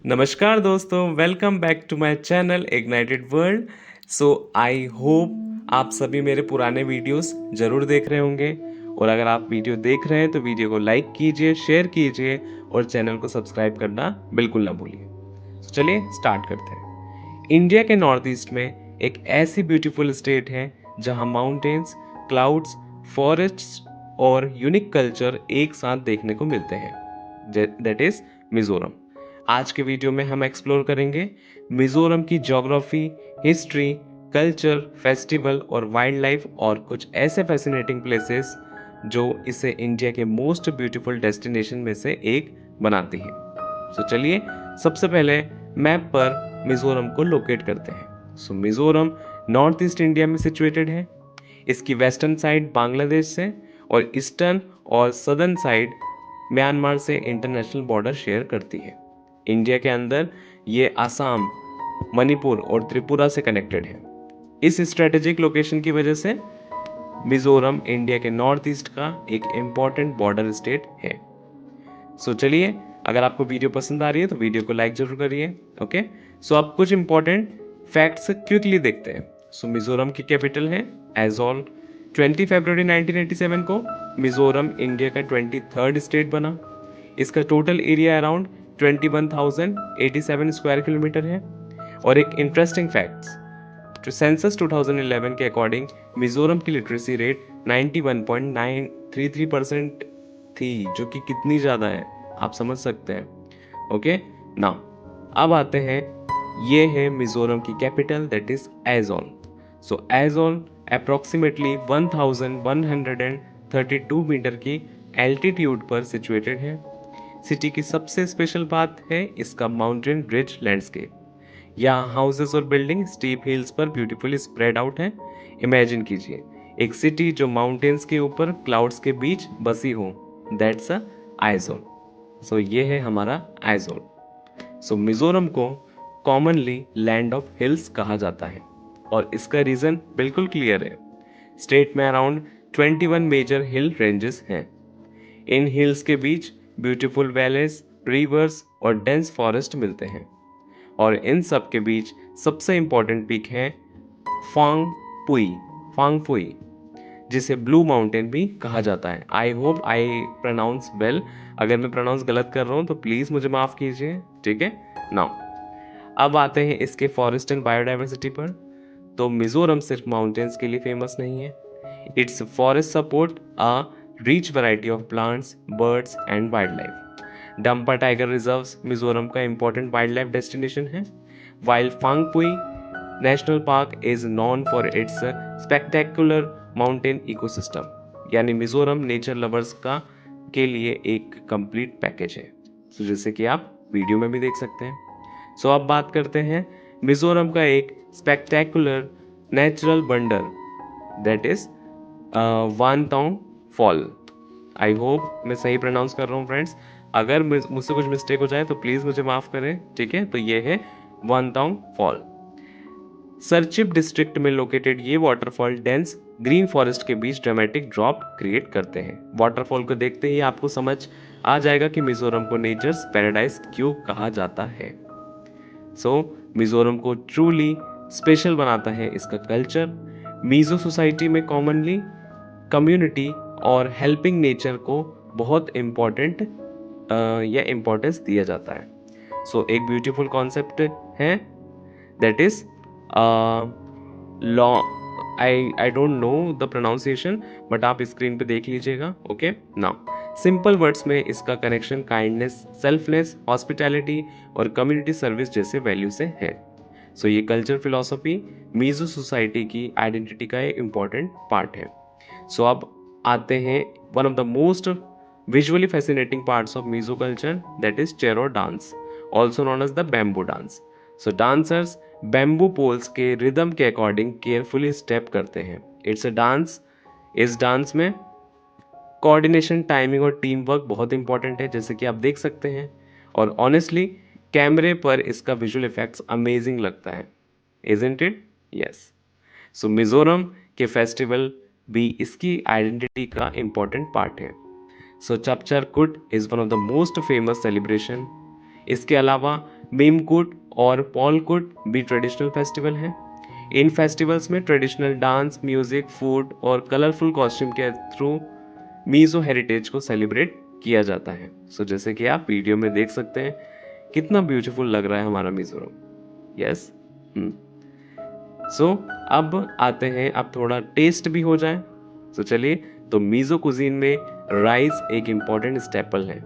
नमस्कार दोस्तों, welcome back to my channel ignited world. So I hope आप सभी मेरे पुराने वीडियोस जरूर देख रहे होंगे। और अगर आप वीडियो देख रहे हैं तो वीडियो को लाइक कीजिए, शेयर कीजिए और चैनल को सब्सक्राइब करना बिल्कुल ना भूलिए। तो चलिए स्टार्ट करते हैं। इंडिया के नॉर्थ ईस्ट में एक ऐसी ब्यूटीफुल स्टेट है जहां माउंटेन्स, क्लाउड्स, फॉरेस्ट्स और यूनिक कल्चर एक साथ देखने को मिलते हैं। That is Mizoram. आज के वीडियो में हम एक्सप्लोर करेंगे मिजोरम की ज्योग्राफी, हिस्ट्री, कल्चर, फेस्टिवल और वाइल्ड लाइफ और कुछ ऐसे फैसिनेटिंग प्लेसेस जो इसे इंडिया के मोस्ट ब्यूटीफुल डेस्टिनेशन में से एक बनाती है। तो चलिए सबसे पहले मैप पर मिजोरम को लोकेट करते हैं। मिजोरम नॉर्थ ईस्ट इंडिया में सिचुएटेड है। इसकी वेस्टर्न साइड बांग्लादेश से और ईस्टर्न और सदर्न साइड म्यांमार से इंटरनेशनल बॉर्डर शेयर करती है। इंडिया के अंदर ये आसाम, मणिपुर और त्रिपुरा से कनेक्टेड है। इस स्ट्रेटेजिक लोकेशन की वजह से मिजोरम इंडिया के नॉर्थ ईस्ट का एक इम्पॉर्टेंट बॉर्डर स्टेट है। चलिए, अगर आपको वीडियो पसंद आ रही है तो वीडियो को लाइक जरूर करिए। ओके, अब कुछ इंपॉर्टेंट फैक्ट्स क्विकली देखते हैं। मिजोरम की कैपिटल है एजोल। 20 फरवरी 1987 को मिजोरम इंडिया का 23rd स्टेट बना। इसका total area around 21,087 square kilometre है। और एक इंटरेस्टिंग फैक्ट्स, तो सेंसस 2011 के अकॉर्डिंग मिजोरम की लिटरेसी रेट 91.933% थी, जो कि कितनी ज़्यादा है आप समझ सकते हैं। ओके, नाउ अब आते हैं, ये है मिजोरम की capital that is Aizawl. Aizawl approximately 1132 metre की एल्टीट्यूड पर सिचुएटेड है। सिटी की सबसे स्पेशल बात है इसका माउंटेन रिच लैंडस्केप। यहाँ हाउसेस और बिल्डिंग स्टीप हिल्स पर ब्यूटीफुली स्प्रेड आउट हैं। इमेजिन कीजिए एक सिटी जो माउंटेन्स के ऊपर क्लाउड्स के बीच बसी हो। That's a Aizawl. ये है हमारा आइजोल। मिजोरम को कॉमनली लैंड ऑफ हिल्स कहा जाता है और इसका रीजन बिल्कुल क्लियर है। स्टेट में अराउंड 21 मेजर हिल रेंजेस हैं। इन हिल्स के बीच ब्यूटीफुल वैलीज, रिवर्स और डेंस फॉरेस्ट मिलते हैं। और इन सब के बीच सबसे इंपॉर्टेंट पीक है फांग पुई, फांग पुई, जिसे ब्लू माउंटेन भी कहा जाता है। I hope I pronounce well. अगर मैं प्रोनाउंस गलत कर रहा हूँ तो प्लीज़ मुझे माफ़ कीजिए, ठीक है। नाउ अब आते हैं इसके फॉरेस्ट एंड बायोडाइवर्सिटी पर। तो मिजोरम सिर्फ माउंटेन्स के लिए फेमस नहीं है। It's forest support a rich variety of plants, birds and wild life. Dampa tiger reserves Mizoram का इंपॉर्टेंट वाइल्ड लाइफ डेस्टिनेशन है। While Phawngpui national park is non for its spectacular mountain ecosystem. यानी मिजोरम नेचर लवर्स का के लिए एक complete package है। जैसे कि आप वीडियो में भी देख सकते हैं। अब बात करते हैं मिजोरम का एक spectacular natural wonder that is Vantawng fall. I hope मैं सही प्रोनाउंस कर रहा हूँ फ्रेंड्स। अगर मुझसे कुछ मिस्टेक हो जाए तो प्लीज़ मुझे माफ़ करें, ठीक है। तो ये है वानतांग फॉल। सरचिप डिस्ट्रिक्ट में लोकेटेड ये वाटरफॉल डेंस ग्रीन फॉरेस्ट के बीच ड्रामेटिक ड्रॉप क्रिएट करते हैं। वाटरफॉल को देखते ही आपको समझ आ जाएगा कि मिजोरम को नेचर्स पैराडाइज क्यों कहा जाता है। मिजोरम को ट्रूली स्पेशल बनाता है इसका कल्चर। मीजो सोसाइटी में कॉमनली कम्युनिटी और हेल्पिंग नेचर को बहुत इम्पोर्टेंट या इम्पोर्टेंस दिया जाता है। एक ब्यूटीफुल कॉन्सेप्ट है that is law. I don't know the pronunciation, but आप स्क्रीन पे देख लीजिएगा। ओके, नाउ सिंपल वर्ड्स में इसका कनेक्शन काइंडनेस, सेल्फलेस, हॉस्पिटैलिटी और कम्युनिटी सर्विस जैसे वैल्यू से है। ये कल्चर फिलोसफी मीजो सोसाइटी की आइडेंटिटी का एक इम्पॉर्टेंट पार्ट है। अब आते हैं one of the most visually fascinating parts of Mizo culture that is Cheraw dance, also known as the bamboo dance. Dancers bamboo poles के रिदम के अकॉर्डिंग केयरफुली स्टेप करते हैं। It's a dance. इस डांस में कोऑर्डिनेशन, टाइमिंग और team work बहुत important है, जैसे कि आप देख सकते हैं। और ऑनेस्टली कैमरे पर इसका विजुअल इफेक्ट्स अमेजिंग लगता है, इजंट इट? यस। मिजोरम के फेस्टिवल भी इसकी आइडेंटिटी का इंपॉर्टेंट पार्ट है। चपचर कुट is one of the most famous celebration. इसके अलावा बीमकुट और पॉलकुट भी ट्रेडिशनल फेस्टिवल हैं। इन फेस्टिवल्स में ट्रेडिशनल डांस, म्यूजिक, फूड और कलरफुल कॉस्ट्यूम के थ्रू मीज़ो हेरिटेज को सेलिब्रेट किया जाता है। सो जैसे कि आप वीडियो में देख सकते हैं कितना ब्यूटीफुल लग रहा है हमारा मिजोरम। यस। सो अब आते हैं, अब थोड़ा टेस्ट भी हो जाए। तो चलिए, तो मीज़ो कुजीन में राइस एक इम्पॉर्टेंट स्टेपल है।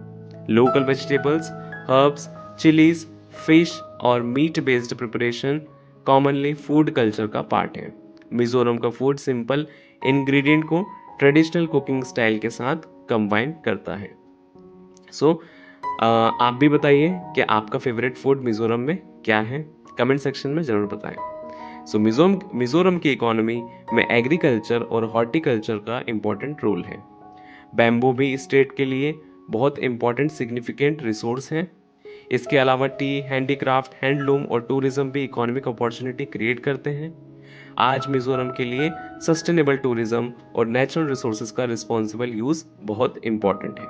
Local vegetables, herbs, chillies, fish और meat based preparation commonly food culture का पार्ट है। मिजोरम का फूड सिंपल इंग्रेडिएंट को ट्रेडिशनल कुकिंग स्टाइल के साथ कंबाइन करता है। सो आप भी बताइए कि आपका फेवरेट फूड मिजोरम में क्या है, कमेंट सेक्शन में ज़रूर बताएं। सो मिजोरम की इकोनॉमी में एग्रीकल्चर और हॉर्टिकल्चर का इम्पोर्टेंट रोल है। बैम्बू भी स्टेट के लिए बहुत इम्पोर्टेंट सिग्निफिकेंट रिसोर्स है। इसके अलावा टी, हैंडीक्राफ्ट, हैंडलूम और टूरिज्म भी इकोनॉमिक अपॉर्चुनिटी क्रिएट करते हैं। आज मिजोरम के लिए सस्टेनेबल टूरिज्म और नेचुरल रिसोर्सेज का रिस्पॉन्सिबल यूज़ बहुत इम्पॉर्टेंट है।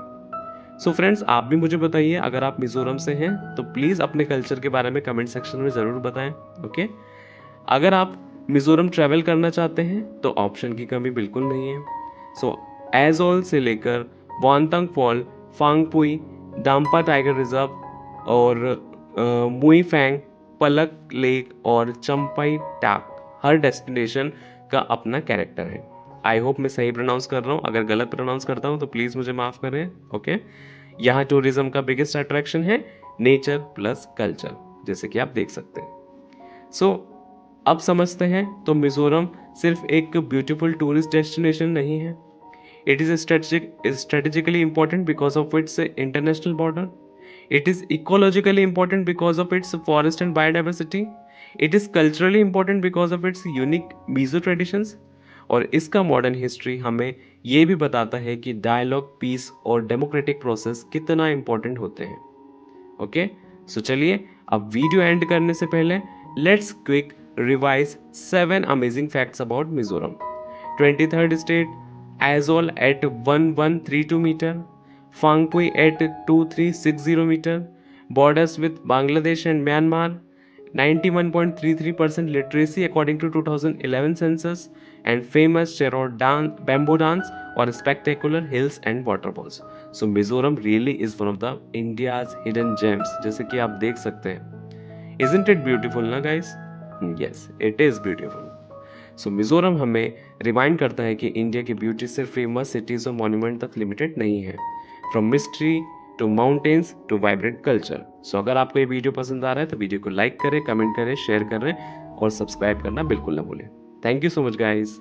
सो फ्रेंड्स, आप भी मुझे बताइए, अगर आप मिजोरम से हैं तो प्लीज़ अपने कल्चर के बारे में कमेंट सेक्शन में ज़रूर बताएं। ओके। अगर आप मिजोरम ट्रैवल करना चाहते हैं तो ऑप्शन की कमी बिल्कुल नहीं है। सो एजोल से लेकर वानतंग फॉल, फांगपुई, दाम्पा टाइगर रिजर्व और मुई फैंग, पलक लेक और चंपाई टाक, हर डेस्टिनेशन का अपना कैरेक्टर है। आई होप मैं सही प्रोनाउंस कर रहा हूँ। अगर गलत प्रोनाउंस करता हूँ तो प्लीज़ मुझे माफ़ करें। ओके। यहाँ टूरिज्म का बिगेस्ट अट्रैक्शन है नेचर प्लस कल्चर, जैसे कि आप देख सकते हैं। सो अब समझते हैं, तो मिजोरम सिर्फ एक ब्यूटीफुल टूरिस्ट डेस्टिनेशन नहीं है। It is strategically important because of its international border. It is ecologically important because of its forest and biodiversity. It is culturally important because of its unique Mizo traditions. और इसका modern history हमें ये भी बताता है कि dialogue, piece और democratic process कितना इम्पोर्टेंट होते हैं। ओके। सो चलिए, अब वीडियो एंड करने से पहले let's quick revise 7 amazing facts about Mizoram. 23rd state, Aizol at 1132 meter, Fangpui at 2360 meter, borders with Bangladesh and Myanmar, 91.33% literacy according to 2011 census, and famous Cheror dance, bamboo dance or spectacular hills and waterfalls. So Mizoram really is one of the India's hidden gems, जैसे कि आप देख सकते हैं। Isn't it beautiful ना guys? Yes, it is beautiful. सो मिजोरम हमें remind करता है कि इंडिया की ब्यूटी सिर्फ फेमस सिटीज़ और मॉन्यूमेंट तक लिमिटेड नहीं है। From mystery to mountains to vibrant culture. So अगर आपको ये वीडियो पसंद आ रहा है तो वीडियो को लाइक करें, कमेंट करें, शेयर करें और सब्सक्राइब करना बिल्कुल ना भूलें। Thank you so much guys.